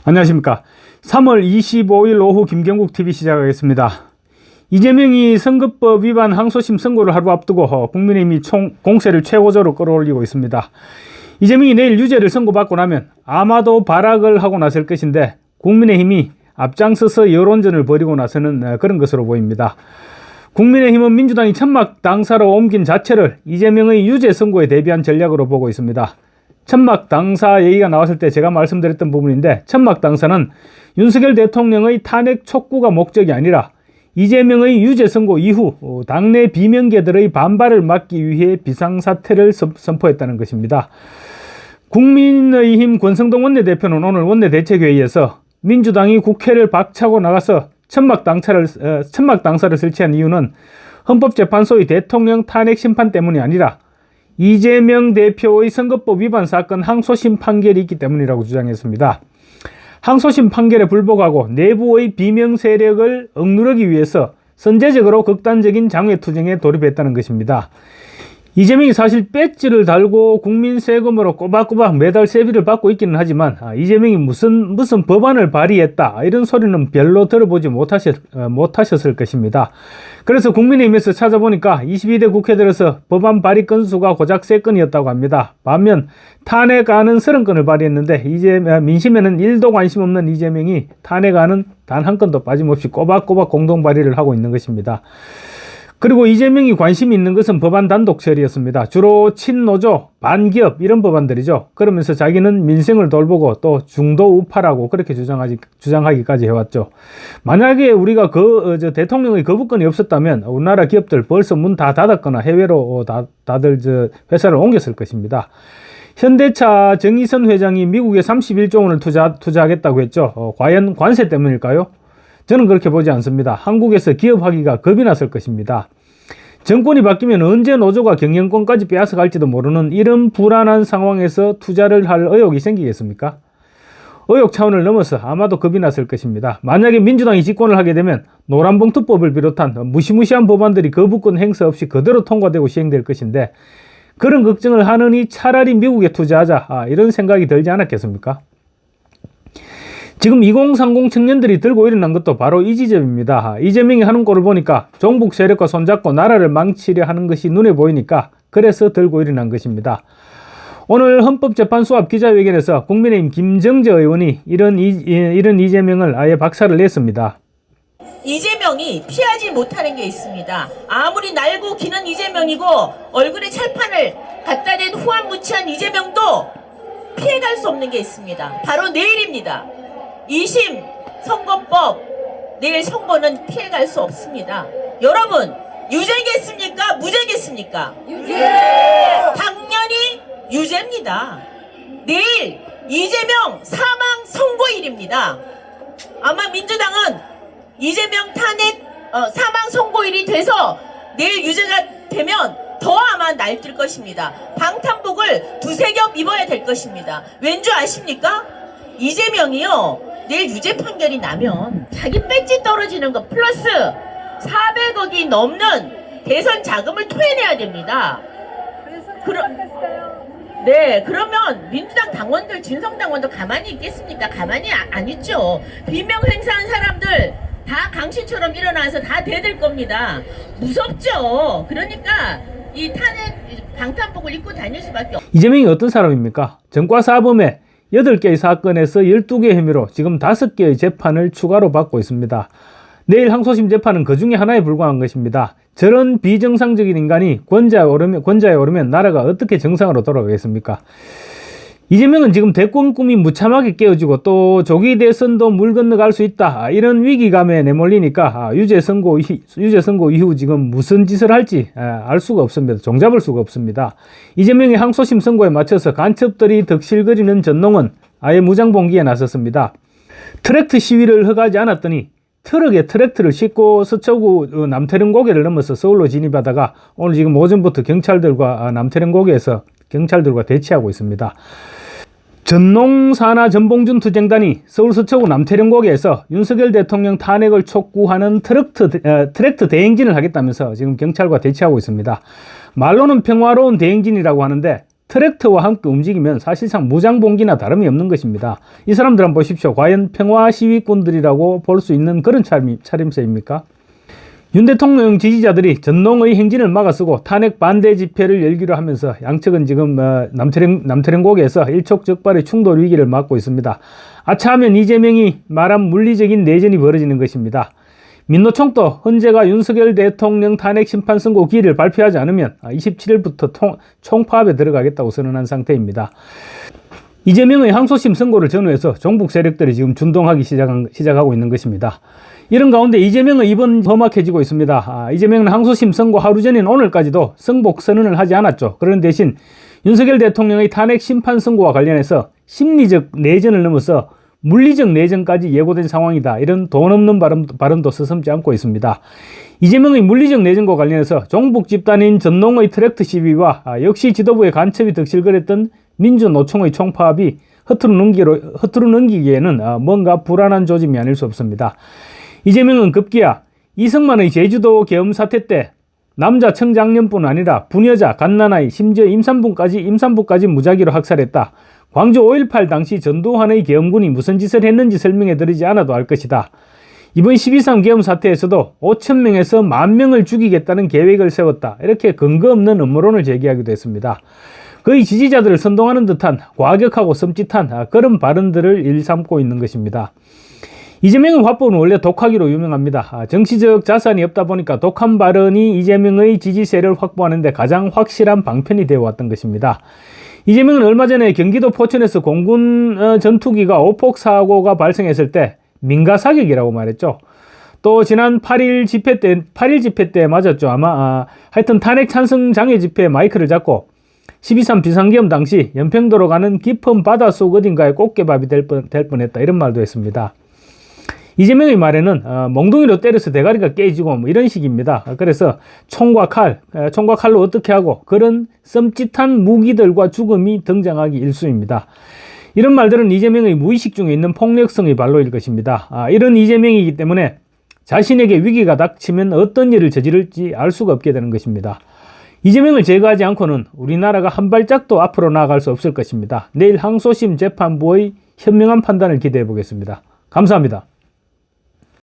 안녕하십니까. 3월 25일 오후 김경국 TV 시작하겠습니다. 이재명이 선거법 위반 항소심 선고를 하루 앞두고 국민의힘이 공세를 최고조로 끌어올리고 있습니다. 이재명이 내일 유죄를 선고받고 나면 아마도 발악을 하고 나설 것인데 국민의힘이 앞장서서 여론전을 벌이고 나서는 그런 것으로 보입니다. 국민의힘은 민주당이 천막 당사로 옮긴 자체를 이재명의 유죄 선고에 대비한 전략으로 보고 있습니다. 천막 당사 얘기가 나왔을 때 제가 말씀드렸던 부분인데, 천막 당사는 윤석열 대통령의 탄핵 촉구가 목적이 아니라 이재명의 유죄 선고 이후 당내 비명계들의 반발을 막기 위해 비상사태를 선포했다는 것입니다. 국민의힘 권성동 원내대표는 오늘 원내대책회의에서 민주당이 국회를 박차고 나가서 천막 당사를 설치한 이유는 헌법재판소의 대통령 탄핵 심판 때문이 아니라 이재명 대표의 선거법 위반 사건 항소심 판결이 있기 때문이라고 주장했습니다. 항소심 판결에 불복하고 내부의 비명 세력을 억누르기 위해서 선제적으로 극단적인 장외투쟁에 돌입했다는 것입니다. 이재명이 사실 배지를 달고 국민 세금으로 꼬박꼬박 매달 세비를 받고 있기는 하지만 이재명이 무슨 법안을 발의했다 이런 소리는 별로 들어보지 못하셨을 것입니다. 그래서 국민의힘에서 찾아보니까 22대 국회 들어서 법안 발의 건수가 고작 3건이었다고 합니다. 반면 탄핵안은 30건을 발의했는데 민심에는 1도 관심 없는 이재명이 탄핵안은 단 한 건도 빠짐없이 꼬박꼬박 공동 발의를 하고 있는 것입니다. 그리고 이재명이 관심이 있는 것은 법안 단독 처리였습니다. 주로 친노조, 반기업 이런 법안들이죠. 그러면서 자기는 민생을 돌보고 또 중도 우파라고 그렇게 주장하기까지 해왔죠. 만약에 우리가 대통령의 거부권이 없었다면 우리나라 기업들 벌써 문 다 닫았거나 해외로 다들 회사를 옮겼을 것입니다. 현대차 정의선 회장이 미국에 31조 원을 투자하겠다고 했죠. 과연 관세 때문일까요? 저는 그렇게 보지 않습니다. 한국에서 기업하기가 겁이 났을 것입니다. 정권이 바뀌면 언제 노조가 경영권까지 빼앗아갈지도 모르는 이런 불안한 상황에서 투자를 할 의욕이 생기겠습니까? 의욕 차원을 넘어서 아마도 겁이 났을 것입니다. 만약에 민주당이 집권을 하게 되면 노란봉투법을 비롯한 무시무시한 법안들이 거부권 행사 없이 그대로 통과되고 시행될 것인데, 그런 걱정을 하느니 차라리 미국에 투자하자 이런 생각이 들지 않았겠습니까? 지금 2030 청년들이 들고 일어난 것도 바로 이 지점입니다. 이재명이 하는 꼴을 보니까 종북 세력과 손잡고 나라를 망치려 하는 것이 눈에 보이니까 그래서 들고 일어난 것입니다. 오늘 헌법재판소 앞 기자회견에서 국민의힘 김정재 의원이 이런 이재명을 아예 박살을 냈습니다. 이재명이 피하지 못하는 게 있습니다. 아무리 날고 기는 이재명이고 얼굴에 찰판을 갖다 댄 후한무치한 이재명도 피해갈 수 없는 게 있습니다. 바로 내일입니다. 2심 선거법 내일 선거는 피해갈 수 없습니다. 여러분, 유죄겠습니까? 무죄겠습니까? 유죄! 당연히 유죄입니다. 내일 이재명 사망 선고일입니다. 아마 민주당은 이재명 탄핵 사망 선고일이 돼서 내일 유죄가 되면 더 아마 날뛸 것입니다. 방탄복을 2-3겹 입어야 될 것입니다. 왠 줄 아십니까? 이재명이요, 내일 유죄 판결이 나면 자기 배지 떨어지는 거 플러스 400억이 넘는 대선 자금을 토해내야 됩니다. 네, 그러면 민주당 당원들, 진성당원들 가만히 있겠습니까? 가만히 안 있죠. 비명 행사한 사람들 다 강신처럼 일어나서 다 대들 겁니다. 무섭죠. 그러니까 이 탄핵 방탄복을 입고 다닐 수밖에 없습니다. 이재명이 어떤 사람입니까? 전과사범의 8개의 사건에서 12개의 혐의로 지금 5개의 재판을 추가로 받고 있습니다. 내일 항소심 재판은 그 중에 하나에 불과한 것입니다. 저런 비정상적인 인간이 권좌에 오르면 나라가 어떻게 정상으로 돌아가겠습니까? 이재명은 지금 대권 꿈이 무참하게 깨어지고 또 조기 대선도 물 건너갈 수 있다 이런 위기감에 내몰리니까 유죄 선고 이후 지금 무슨 짓을 할지 알 수가 없습니다. 종잡을 수가 없습니다. 이재명의 항소심 선고에 맞춰서 간첩들이 덕실거리는 전농은 아예 무장봉기에 나섰습니다. 트랙트 시위를 허가하지 않았더니 트럭에 트랙트를 싣고 서초구 남태령 고개를 넘어서 서울로 진입하다가 오늘 지금 오전부터 경찰들과 남태령 고개에서 경찰들과 대치하고 있습니다. 전농사나 전봉준 투쟁단이 서울 서초구 남태령 고개에서 윤석열 대통령 탄핵을 촉구하는 트랙트 대행진을 하겠다면서 지금 경찰과 대치하고 있습니다. 말로는 평화로운 대행진이라고 하는데 트랙터와 함께 움직이면 사실상 무장봉기나 다름이 없는 것입니다. 이 사람들 한번 보십시오. 과연 평화 시위꾼들이라고 볼 수 있는 그런 차림새입니까? 윤 대통령 지지자들이 전농의 행진을 막아서고 탄핵 반대 집회를 열기로 하면서 양측은 지금 남태령곡에서 일촉즉발의 충돌 위기를 맞고 있습니다. 아차하면 이재명이 말한 물리적인 내전이 벌어지는 것입니다. 민노총도 헌재가 윤석열 대통령 탄핵 심판 선고 기일을 발표하지 않으면 27일부터 총파업에 들어가겠다고 선언한 상태입니다. 이재명의 항소심 선고를 전후해서 종북 세력들이 지금 준동하기 시작하고 있는 것입니다. 이런 가운데 이재명의 입은 험악해지고 있습니다. 이재명은 항소심 선고 하루 전인 오늘까지도 승복 선언을 하지 않았죠. 그런 대신 윤석열 대통령의 탄핵 심판 선고와 관련해서 심리적 내전을 넘어서 물리적 내전까지 예고된 상황이다. 이런 돈 없는 발언도 서슴지 않고 있습니다. 이재명의 물리적 내전과 관련해서 종북 집단인 전농의 트랙터 시위와 역시 지도부의 간첩이 득실거렸던 민주노총의 총파업이 허투루 넘기기에는 뭔가 불안한 조짐이 아닐 수 없습니다. 이재명은 급기야 이승만의 제주도 계엄 사태 때 남자 청장년뿐 아니라 부녀자, 갓난아이, 심지어 임산부까지 무작위로 학살했다. 광주 5.18 당시 전두환의 계엄군이 무슨 짓을 했는지 설명해 드리지 않아도 알 것이다. 이번 12.3 계엄 사태에서도 5,000명에서 10,000명을 죽이겠다는 계획을 세웠다. 이렇게 근거 없는 음모론을 제기하기도 했습니다. 거의 지지자들을 선동하는 듯한 과격하고 섬찟한 그런 발언들을 일삼고 있는 것입니다. 이재명의 화법은 원래 독하기로 유명합니다. 정치적 자산이 없다 보니까 독한 발언이 이재명의 지지세를 확보하는 데 가장 확실한 방편이 되어 왔던 것입니다. 이재명은 얼마 전에 경기도 포천에서 공군 전투기가 오폭 사고가 발생했을 때 민가 사격이라고 말했죠. 또 지난 8일 집회 때 맞았죠. 아마 하여튼 탄핵 찬성 장애 집회에 마이크를 잡고 12.3 비상계엄 당시 연평도로 가는 깊은 바닷속 어딘가에 꽃게밥이 될 뻔했다. 이런 말도 했습니다. 이재명의 말에는 몽둥이로 때려서 대가리가 깨지고 뭐 이런 식입니다. 그래서 총과 칼로 어떻게 하고 그런 썸짓한 무기들과 죽음이 등장하기 일쑤입니다. 이런 말들은 이재명의 무의식 중에 있는 폭력성의 발로일 것입니다. 이런 이재명이기 때문에 자신에게 위기가 닥치면 어떤 일을 저지를지 알 수가 없게 되는 것입니다. 이재명을 제거하지 않고는 우리나라가 한 발짝도 앞으로 나아갈 수 없을 것입니다. 내일 항소심 재판부의 현명한 판단을 기대해 보겠습니다. 감사합니다.